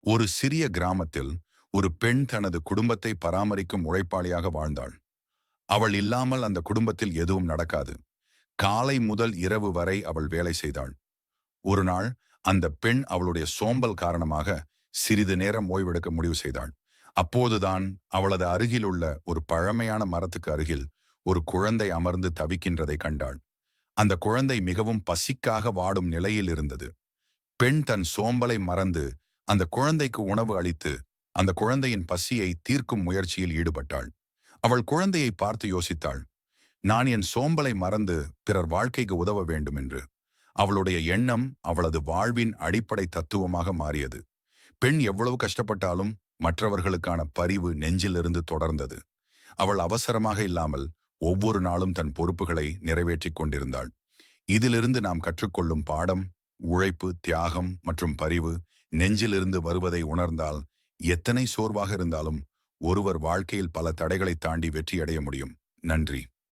ஒரு சிறிய கிராமத்தில் ஒரு பெண் தனது குடும்பத்தை பராமரிக்கும் உழைப்பாளியாக வாழ்ந்தாள். அவள் இல்லாமல் அந்த குடும்பத்தில் எதுவும் நடக்காது. காலை முதல் இரவு வரை அவள் வேலை செய்தாள். ஒரு நாள் அந்த பெண் அவளுடைய சோம்பல் காரணமாக சிறிது நேரம் ஓய்வெடுக்க முடிவு செய்தாள். அப்போதுதான் அவளது அருகிலுள்ள ஒரு பழமையான மரத்துக்கு அருகில் ஒரு குழந்தை அமர்ந்து தவிக்கின்றதை கண்டாள். அந்த குழந்தை மிகவும் பசிக்காக வாடும் நிலையில் இருந்தது. பெண் தன் சோம்பலை மறந்து அந்த குழந்தைக்கு உணவு அளித்து அந்த குழந்தையின் பசியை தீர்க்கும் முயற்சியில் ஈடுபட்டாள். அவள் குழந்தையை பார்த்து யோசித்தாள், நான் என் சோம்பலை மறந்து பிறர் வாழ்க்கைக்கு உதவ வேண்டும் என்று. அவளுடைய எண்ணம் அவளது வாழ்வின் அடிப்படை தத்துவமாக மாறியது. பெண் எவ்வளவு கஷ்டப்பட்டாலும் மற்றவர்களுக்கான பரிவு நெஞ்சிலிருந்து தொடர்ந்தது. அவள் அவசரமாக இல்லாமல் ஒவ்வொரு நாளும் தன் பொறுப்புகளை நிறைவேற்றிக் கொண்டிருந்தாள். இதிலிருந்து நாம் கற்றுக்கொள்ளும் பாடம், உழைப்பு, தியாகம் மற்றும் பரிவு நெஞ்சிலிருந்து வருவதை உணர்ந்தால் எத்தனை சோர்வாக இருந்தாலும் ஒருவர் வாழ்க்கையில் பல தடைகளை தாண்டி வெற்றியடைய முடியும். நன்றி.